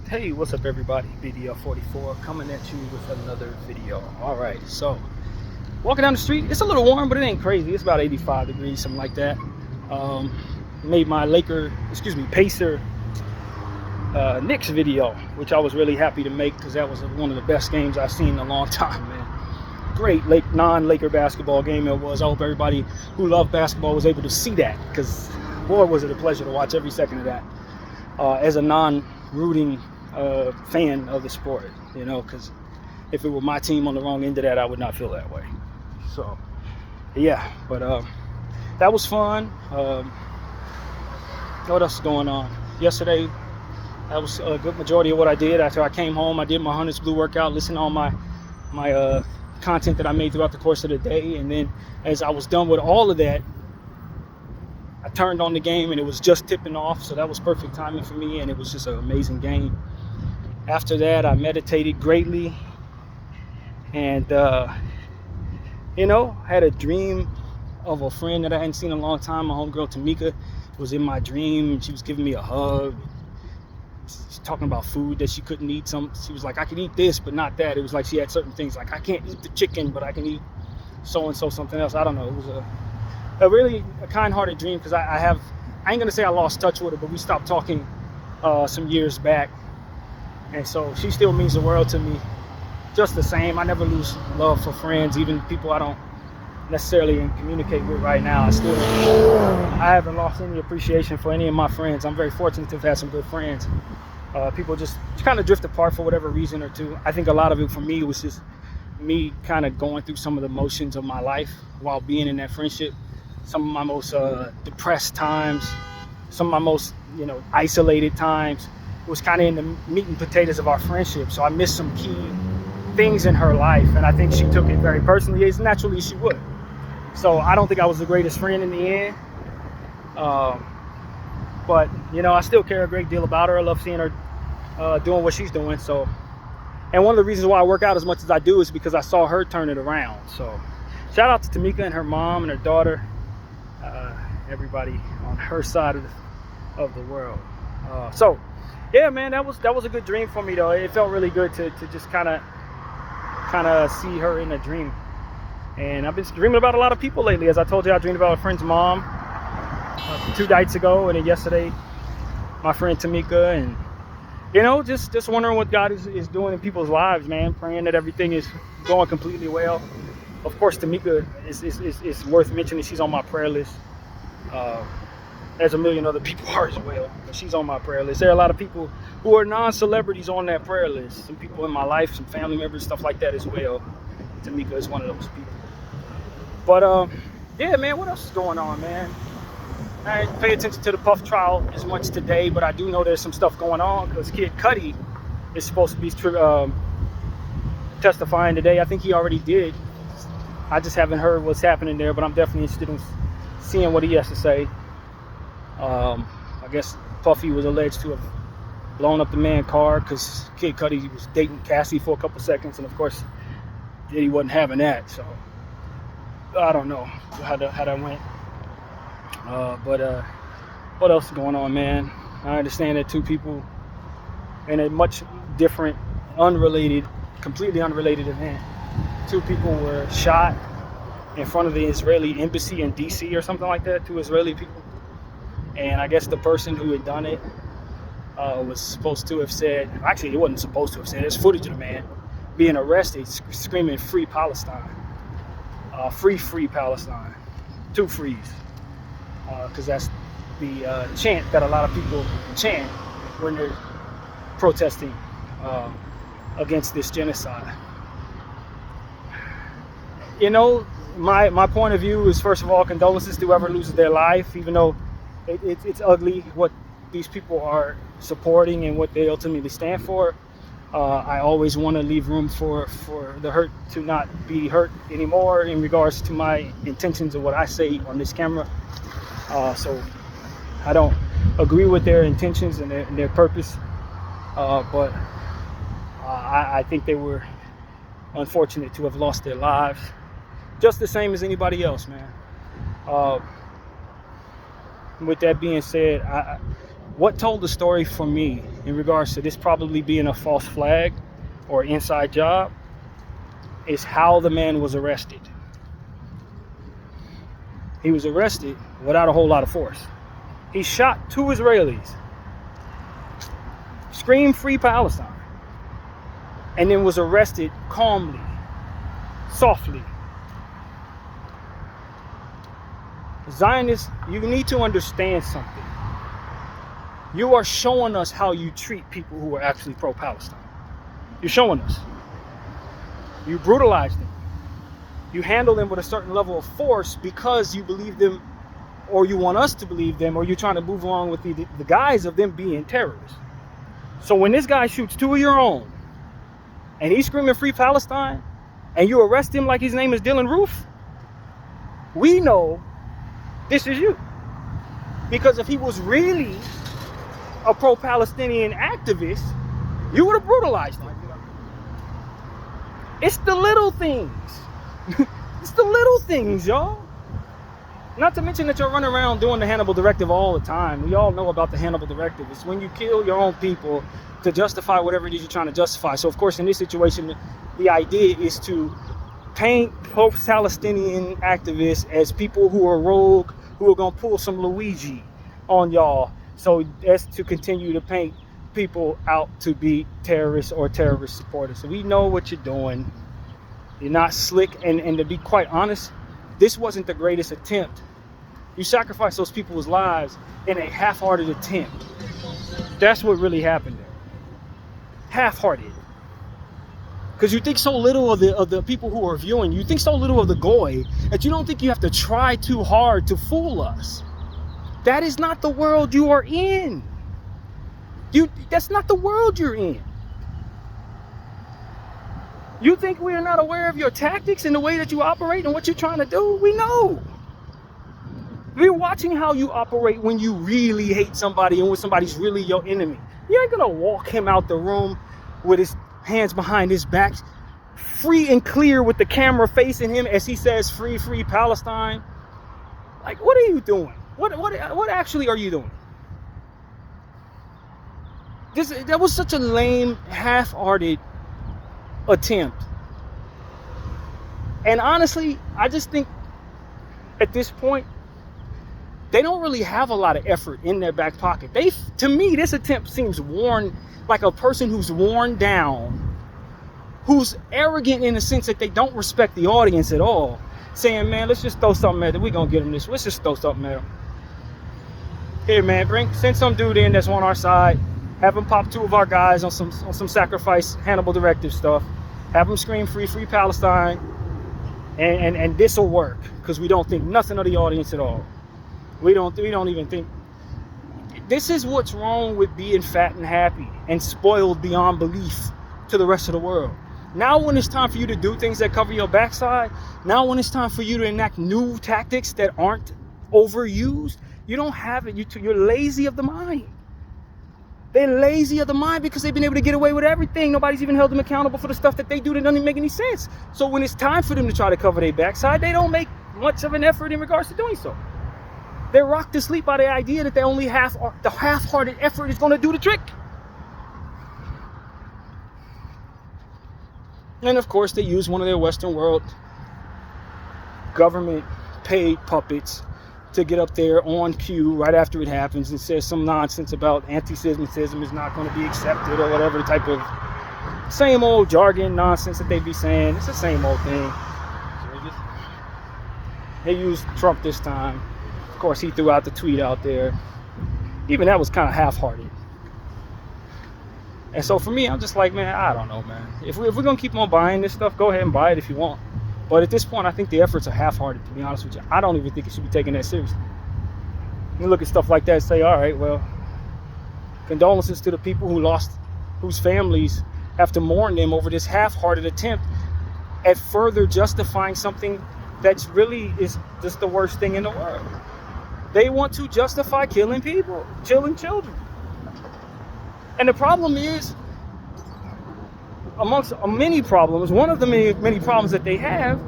Hey, what's up everybody? Bdf 44 coming at you with another video. Alright, so walking down the street, it's a little warm, but it ain't crazy. It's about 85 degrees, something like that. Made my Pacer Knicks video, which I was really happy to make because that was one of the best games I've seen in a long time, man. Great non-Laker basketball game it was. I hope everybody who loved basketball was able to see that, because boy was it a pleasure to watch every second of that. As a non-rooting fan of the sport, you know, because if it were my team on the wrong end of that, I would not feel that way. So yeah, but that was fun. What else is going on? Yesterday, that was a good majority of what I did. After I came home, I did my Hunters Blue workout, listened to all my content that I made throughout the course of the day, and then as I was done with all of that, I turned on the game and it was just tipping off, so that was perfect timing for me, and it was just an amazing game. After that, I meditated greatly, and had a dream of a friend that I hadn't seen in a long time. My homegirl Tamika was in my dream. She was giving me a hug. She's talking about food that she couldn't eat. She was like, I can eat this, but not that. It was like she had certain things, like I can't eat the chicken, but I can eat so-and-so something else. I don't know. It was a really kind-hearted dream, because I ain't gonna say I lost touch with her, but we stopped talking some years back, and so she still means the world to me just the same. I never lose love for friends, even people I don't necessarily communicate with right now. I haven't lost any appreciation for any of my friends. I'm very fortunate to have had some good friends. People just kind of drift apart for whatever reason or two. I think a lot of it for me was just me kind of going through some of the motions of my life while being in that friendship. Some of my most depressed times, some of my most isolated times, it was kind of in the meat and potatoes of our friendship. So I missed some key things in her life, and I think she took it very personally, as naturally she would. So I don't think I was the greatest friend in the end, but I still care a great deal about her. I love seeing her doing what she's doing. So, and one of the reasons why I work out as much as I do is because I saw her turn it around. So shout out to Tamika and her mom and her daughter, everybody on her side of the world. So yeah, man, that was a good dream for me, though. It felt really good to just kind of see her in a dream. And I've been dreaming about a lot of people lately. As I told you, I dreamed about a friend's mom 2 nights ago, and then yesterday my friend Tamika, and just wondering what God is doing in people's lives, man. Praying that everything is going completely well. Of course, Tamika is worth mentioning. She's on my prayer list. There's a million other people are as well, but she's on my prayer list. There are a lot of people who are non-celebrities on that prayer list. Some people in my life, some family members, stuff like that as well. Tamika is one of those people. But yeah, man, what else is going on, man? I didn't pay attention to the Puff trial as much today, but I do know there's some stuff going on, because Kid Cudi is supposed to be testifying today. I think he already did. I just haven't heard what's happening there, but I'm definitely interested in seeing what he has to say. I guess Puffy was alleged to have blown up the man's car because Kid Cudi was dating Cassie for a couple seconds, and of course Diddy wasn't having that. So I don't know how that went. But what else is going on, man? I understand that two people in a much different, completely unrelated event, two people were shot in front of the Israeli embassy in DC or something like that, 2 Israeli people. And I guess the person who had done it was supposed to have said, actually he wasn't supposed to have said, there's footage of the man being arrested screaming free Palestine, free Palestine, 2 frees, because that's the chant that a lot of people chant when they're protesting against this genocide. My point of view is, first of all, condolences to whoever loses their life, even though it's ugly what these people are supporting and what they ultimately stand for. I always want to leave room for the hurt to not be hurt anymore in regards to my intentions of what I say on this camera. So I don't agree with their intentions and their purpose, but I think they were unfortunate to have lost their lives, just the same as anybody else, man. With that being said, What told the story for me in regards to this probably being a false flag or inside job is how the man was arrested. He was arrested without a whole lot of force. He shot 2 Israelis, screamed "Free Palestine," and then was arrested calmly, softly. Zionists, you need to understand something. You are showing us how you treat people who are actually pro-Palestine. You're showing us. You brutalize them. You handle them with a certain level of force because you believe them, or you want us to believe them, or you're trying to move along with the guise of them being terrorists. So when this guy shoots 2 of your own, and he's screaming "Free Palestine," and you arrest him like his name is Dylan Roof, we know this is you. Because if he was really a pro-Palestinian activist, you would have brutalized him. It's the little things. It's the little things, y'all. Not to mention that you're running around doing the Hannibal Directive all the time. We all know about the Hannibal Directive. It's when you kill your own people to justify whatever it is you're trying to justify. So, of course, in this situation, the idea is to paint pro-Palestinian activists as people who are rogue, who are going to pull some Luigi on y'all. So that's to continue to paint people out to be terrorists or terrorist supporters. So we know what you're doing. You're not slick. And to be quite honest, this wasn't the greatest attempt. You sacrificed those people's lives in a half-hearted attempt. That's what really happened there. Half-hearted. Because you think so little of the people who are viewing. You think so little of the goy that you don't think you have to try too hard to fool us. That is not the world you are in. That's not the world you're in. You think we are not aware of your tactics and the way that you operate and what you're trying to do? We know. We're watching how you operate when you really hate somebody and when somebody's really your enemy. You ain't gonna walk him out the room with his hands behind his back, free and clear with the camera facing him as he says "Free, free Palestine." Like, what are you doing? What actually are you doing? That was such a lame, half-hearted attempt. And honestly, I just think at this point, they don't really have a lot of effort in their back pocket. To me, this attempt seems worn, like a person who's worn down, who's arrogant in the sense that they don't respect the audience at all, saying, "Man, let's just throw something at it. We're going to get them this. Let's just throw something at them. Here, man, send some dude in that's on our side. Have him pop 2 of our guys on some sacrifice Hannibal Directive stuff. Have them scream "Free, free Palestine." And this will work, because we don't think nothing of the audience at all. We don't even think. This is what's wrong with being fat and happy and spoiled beyond belief to the rest of the world. Now when it's time for you to do things that cover your backside, now when it's time for you to enact new tactics that aren't overused, you don't have it. You're lazy of the mind. They're lazy of the mind because they've been able to get away with everything. Nobody's even held them accountable for the stuff that they do that doesn't even make any sense. So when it's time for them to try to cover their backside, they don't make much of an effort in regards to doing so. They're rocked to sleep by the idea that only the half-hearted effort is going to do the trick. And of course, they use one of their Western world government paid puppets to get up there on cue right after it happens and says some nonsense about anti-Semitism is not going to be accepted or whatever type of same old jargon nonsense that they be saying. It's the same old thing. They used Trump this time. Of course, he threw out the tweet out there. Even that was kind of half-hearted. And so for me, I'm just like, man, I don't know, man. If we're going to keep on buying this stuff, go ahead and buy it if you want. But at this point, I think the efforts are half-hearted, to be honest with you. I don't even think it should be taken that seriously. You look at stuff like that and say, all right, well, condolences to the people whose families have to mourn them over this half-hearted attempt at further justifying something that's really is just the worst thing in the world. They want to justify killing people, killing children. And the problem is, amongst many problems, one of the many problems that they have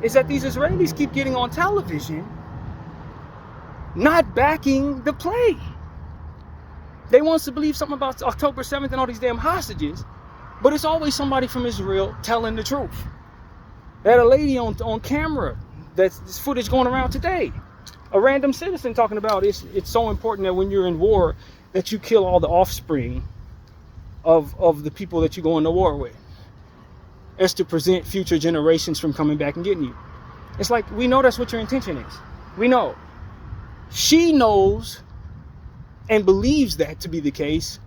is that these Israelis keep getting on television not backing the play. They want us to believe something about October 7th and all these damn hostages, but it's always somebody from Israel telling the truth. They had a lady on camera, that's this footage going around today. A random citizen talking about it's so important that when you're in war that you kill all the offspring of the people that you go into war with. It's to prevent future generations from coming back and getting you. It's like, we know that's what your intention is. We know. She knows and believes that to be the case.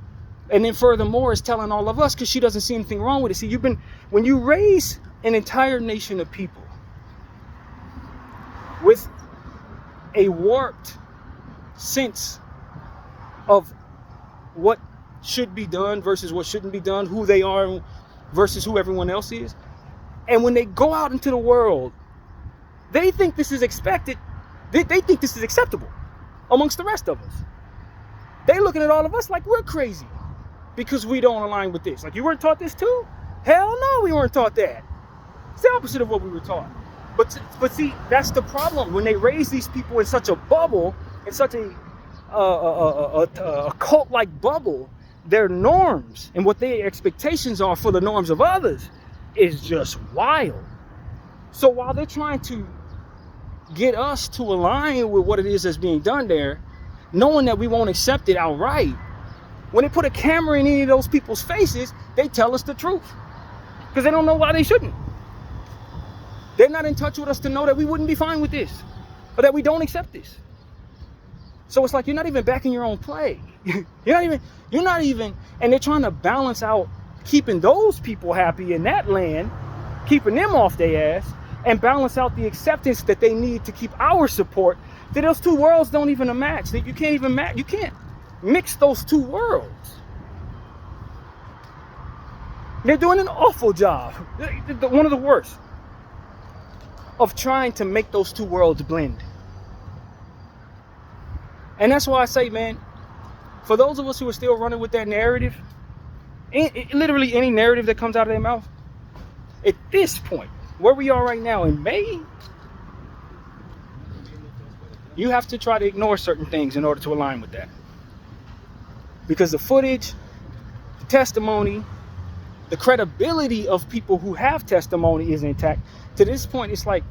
And then furthermore is telling all of us because she doesn't see anything wrong with it. See, when you raise an entire nation of people with a warped sense of what should be done versus what shouldn't be done, who they are versus who everyone else is. And when they go out into the world, they think this is expected. They think this is acceptable amongst the rest of us. They looking at all of us like we're crazy because we don't align with this. Like, you weren't taught this too? Hell no, we weren't taught that. It's the opposite of what we were taught. But see, that's the problem. When they raise these people in such a bubble, in such a cult-like bubble, their norms and what their expectations are for the norms of others is just wild. So while they're trying to get us to align with what it is that's being done there, knowing that we won't accept it outright, when they put a camera in any of those people's faces, they tell us the truth because they don't know why they shouldn't. They're not in touch with us to know that we wouldn't be fine with this or that we don't accept this. So it's like you're not even backing your own play. You're not even, and they're trying to balance out keeping those people happy in that land, keeping them off their ass, and balance out the acceptance that they need to keep our support. That those two worlds don't even match. That you can't even match. You can't mix those two worlds. They're doing an awful job, one of the worst, of trying to make those two worlds blend. And that's why I say, man, for those of us who are still running with that narrative, literally any narrative that comes out of their mouth, at this point, where we are right now in May, you have to try to ignore certain things in order to align with that. Because the footage, the testimony, the credibility of people who have testimony is intact. To this point, it's like,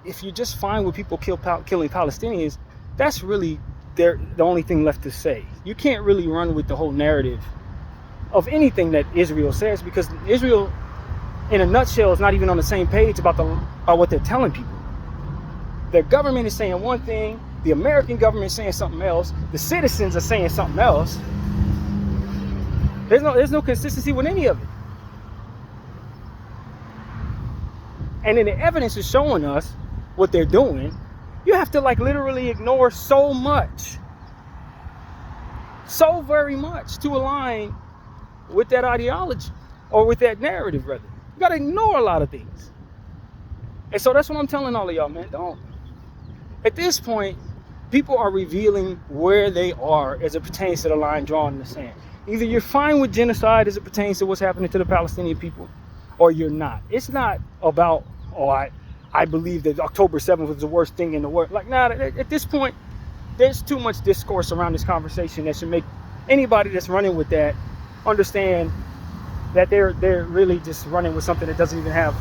if you're just fine with people killing Palestinians, that's really the only thing left to say. You can't really run with the whole narrative of anything that Israel says, because Israel, in a nutshell, is not even on the same page about what they're telling people. Their government is saying one thing, the American government is saying something else, the citizens are saying something else. There's no consistency with any of it. And then the evidence is showing us what they're doing. You have to literally ignore so much, so very much, to align with that ideology, or with that narrative rather. You gotta ignore a lot of things. And so that's what I'm telling all of y'all, man. Don't. At this point, people are revealing where they are as it pertains to the line drawn in the sand. Either you're fine with genocide as it pertains to what's happening to the Palestinian people, or you're not. It's not about, I believe that October 7th was the worst thing in the world. At this point, there's too much discourse around this conversation that should make anybody that's running with that understand that they're really just running with something that doesn't even have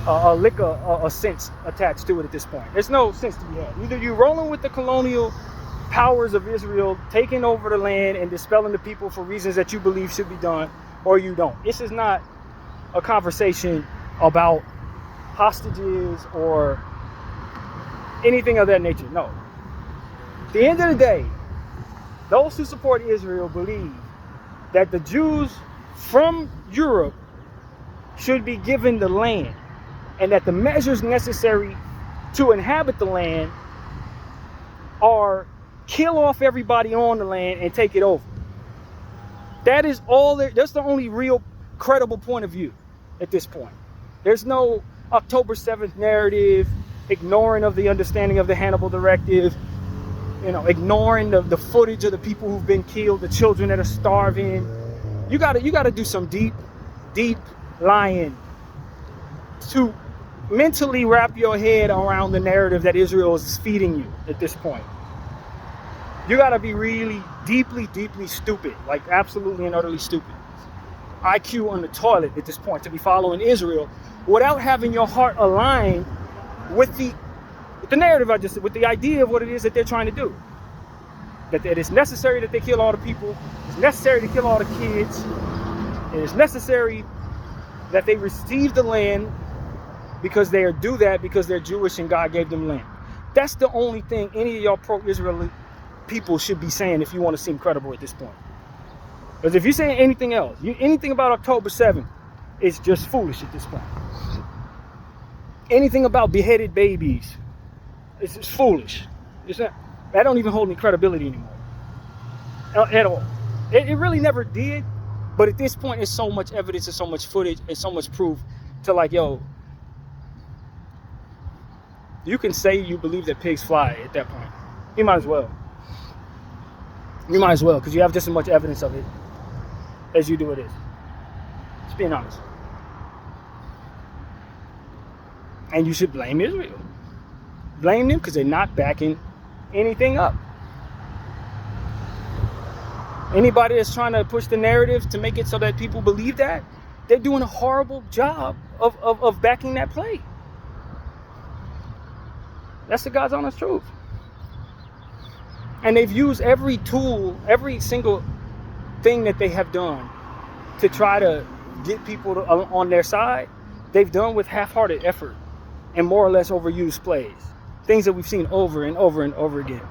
a sense attached to it at this point. There's no sense to be had. Either you're rolling with the colonial powers of Israel taking over the land and dispelling the people for reasons that you believe should be done, or you don't. This is not a conversation about hostages or anything of that nature. No. At the end of the day, those who support Israel believe that the Jews from Europe should be given the land, and that the measures necessary to inhabit the land are kill off everybody on the land and take it over. That is all. That's the only real credible point of view at this point. There's no October 7th narrative, ignoring of the understanding of the Hannibal Directive, ignoring the footage of the people who've been killed, the children that are starving. You gotta do some deep lying to mentally wrap your head around the narrative that Israel is feeding you at this point. You got to be really deeply, deeply stupid, like absolutely and utterly stupid. IQ on the toilet at this point to be following Israel without having your heart aligned with the narrative with the idea of what it is that they're trying to do. That it is necessary that they kill all the people. It's necessary to kill all the kids. It is necessary that they receive the land because they are due that because they're Jewish and God gave them land. That's the only thing any of y'all pro-Israel people should be saying if you want to seem credible at this point. Because if you're saying anything else, anything about October 7th, it's just foolish at this point. Anything about beheaded babies, it's just foolish. That don't even hold any credibility anymore. At all. It really never did. But at this point, it's so much evidence and so much footage and so much proof to like, yo, you can say you believe that pigs fly at that point. You might as well. You might as well, because you have just as much evidence of it as you do of this. Just being honest. And you should blame Israel. Blame them because they're not backing anything up. Anybody that's trying to push the narrative to make it so that people believe that, they're doing a horrible job of backing that play. That's the God's honest truth. And they've used every tool, every single thing that they have done to try to get people on their side. They've done with half-hearted effort and more or less overused plays. Things that we've seen over and over and over again.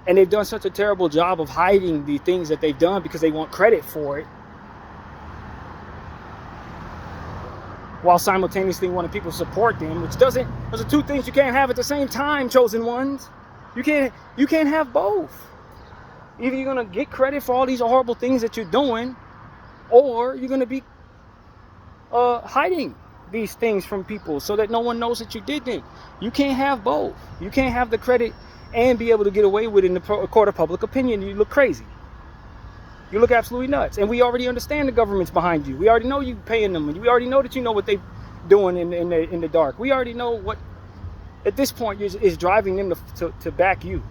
And they've done such a terrible job of hiding the things that they've done because they want credit for it, while simultaneously wanting people to support them, which doesn't, those are two things you can't have at the same time, chosen ones. You can't have both. Either you're going to get credit for all these horrible things that you're doing, or you're going to be hiding these things from people so that no one knows that you did them. You can't have both. You can't have the credit and be able to get away with it in the court of public opinion. You look crazy. You look absolutely nuts. And we already understand the government's behind you. We already know you paying them. And we already know that you know what they're doing in the dark. We already know what, at this point, is driving them to back you.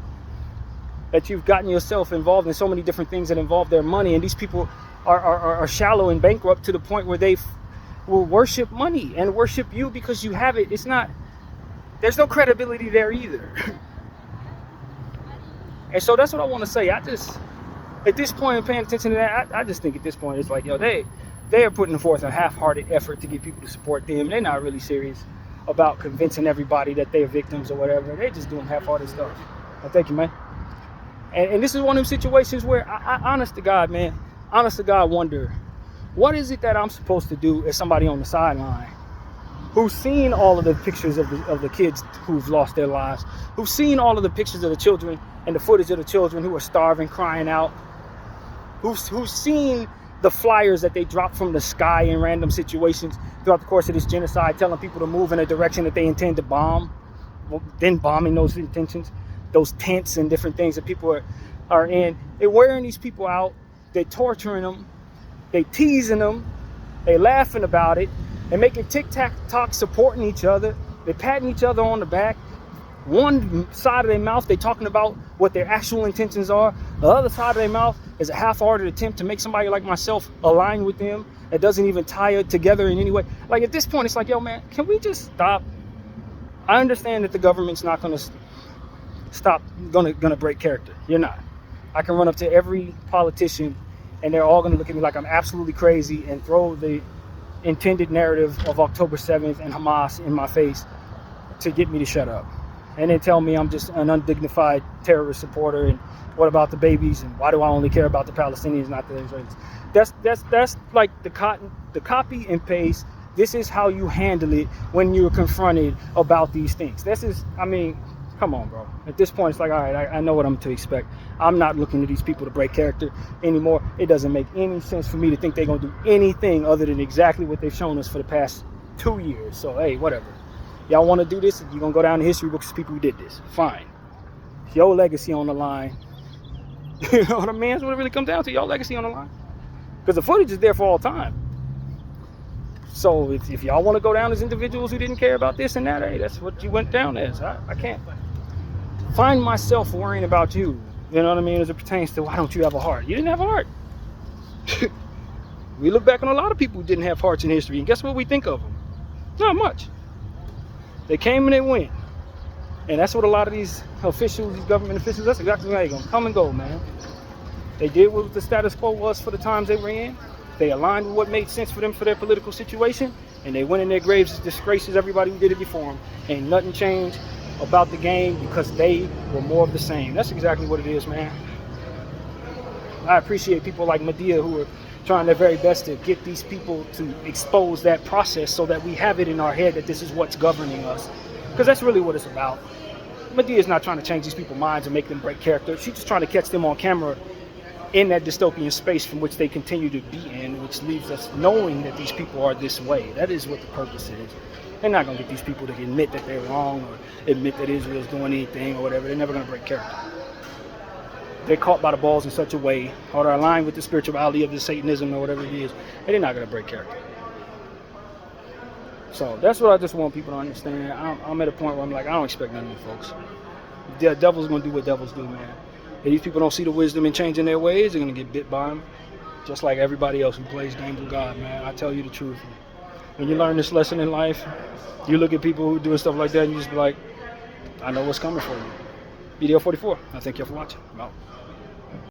That you've gotten yourself involved in so many different things that involve their money. And these people are shallow and bankrupt to the point where they will worship money and worship you because you have it. It's not, there's no credibility there either. And so that's what I want to say. At this point, paying attention to that, I just think at this point, it's like, yo, they are putting forth a half-hearted effort to get people to support them. They're not really serious about convincing everybody that they're victims or whatever. They're just doing half-hearted stuff. Well, thank you, man. And this is one of them situations where I honest to God, wonder, what is it that I'm supposed to do as somebody on the sideline who's seen all of the pictures of the kids who've lost their lives, who's seen all of the pictures of the children and the footage of the children who are starving, crying out, who's seen the flyers that they drop from the sky in random situations throughout the course of this genocide, telling people to move in a direction that they intend to bomb, then bombing those intentions, those tents and different things that people are in. They're wearing these people out, they're torturing them, they teasing them, they laughing about it, they making tic-tac-talk supporting each other, they patting each other on the back. One side of their mouth, they talking about what their actual intentions are. The other side of their mouth is a half-hearted attempt to make somebody like myself align with them that doesn't even tie it together in any way. Like at this point, it's like, yo, man, can we just stop? I understand that the government's not going to stop, going to break character. You're not. I can run up to every politician and they're all going to look at me like I'm absolutely crazy and throw the intended narrative of October 7th and Hamas in my face to get me to shut up. And then tell me I'm just an undignified terrorist supporter, and what about the babies, and why do I only care about the Palestinians, not the Israelis? That's like the copy and paste. This is how you handle it when you're confronted about these things. Come on, bro. At this point, it's like, all right, I know what I'm to expect. I'm not looking to these people to break character anymore. It doesn't make any sense for me to think they're going to do anything other than exactly what they've shown us for the past 2 years. So, hey, whatever. Y'all want to do this, you're going to go down in history books as people who did this. Fine. It's your legacy on the line. You know what I mean? That's what it really comes down to, your legacy on the line. Because the footage is there for all time. So if y'all want to go down as individuals who didn't care about this and that, hey, that's what you went down as. I can't find myself worrying about you You know what I mean? As it pertains to why don't you have a heart? You didn't have a heart. We look back on a lot of people who didn't have hearts in history, and guess what we think of them? Not much. They came and they went. And that's what a lot of these officials, these government officials, that's exactly how they're going to come and go, man. They did what the status quo was for the times they were in. They aligned with what made sense for them for their political situation, and they went in their graves as disgraces everybody who did it before them. Ain't nothing changed about the game because they were more of the same. That's exactly what it is, man. I appreciate people like Medea who are trying their very best to get these people to expose that process so that we have it in our head that this is what's governing us. Because that's really what it's about. Medea's not trying to change these people's minds and make them break character. She's just trying to catch them on camera in that dystopian space from which they continue to be in, which leaves us knowing that these people are this way. That is what the purpose is. They're not going to get these people to admit that they're wrong or admit that Israel's doing anything or whatever. They're never going to break character. They're caught by the balls in such a way, or they're aligned with the spirituality of the Satanism or whatever it is, and they're not going to break character. So that's what I just want people to understand. I'm at a point where I'm like, I don't expect none of you folks. The devil's going to do what devils do, man. If these people don't see the wisdom in changing their ways, they're going to get bit by them, just like everybody else who plays games with God, man. I tell you the truth. When you learn this lesson in life, you look at people who are doing stuff like that, and you just be like, I know what's coming for you. Bdf 44. I thank you for watching. I'm out.